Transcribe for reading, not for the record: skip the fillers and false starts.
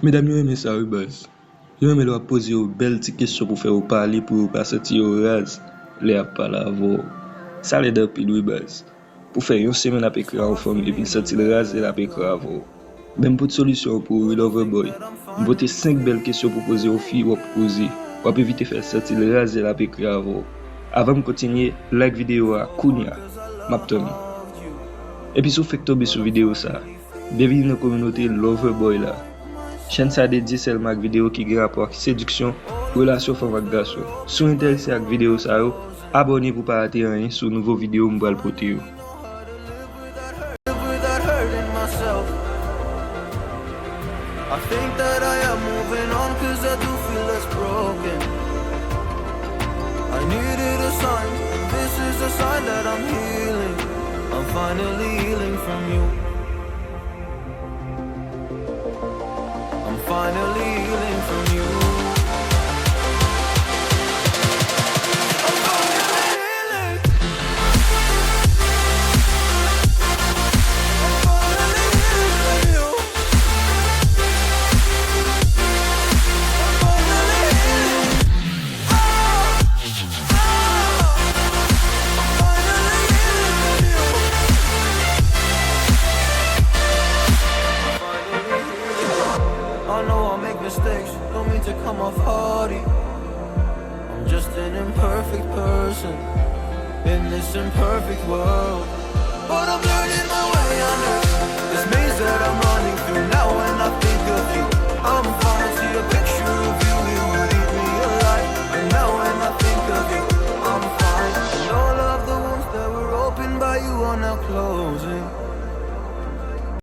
Mesdames, yo aimé ça, buzz. Yo aimé leur poser une belle petite question pour faire parler pour pas sentir au ras. Les a pas la voix. Ça l'aide depuis lui buzz. Pour faire une semaine après écrire en forme et puis sentir le ras et la écrire avant. Même pour de solution pour We Lover Boy. M'bote 5 belles questions pour poser aux filles ou pour poser. Ou pour éviter faire sentir le ras et la écrire avant. Avant de continuer, like vidéo à Kounia. Mapton. Et puis si vous faites tomber sur vidéo ça, bienvenue dans la communauté Lover Boy là. Chaîne ça dédié seulement avec vidéo qui a rapport avec séduction, relation femme avec garçon. Si vous êtes intéressé avec vidéo ça, abonnez pour pas rater rien sur nouveau vidéo m'bral poter. I think that I am moving on cause I do feel less broken. I needed a sign, this is a sign that I'm healing. I'm finally healing from you. I'm finally healing from you. I'm finally healing. I'm finally healing from you. I'm finally healing. I'm finally healing from you. I know I make mistakes, don't mean to come off hardy. I'm just an imperfect person in this imperfect world. But I'm learning my way under this maze that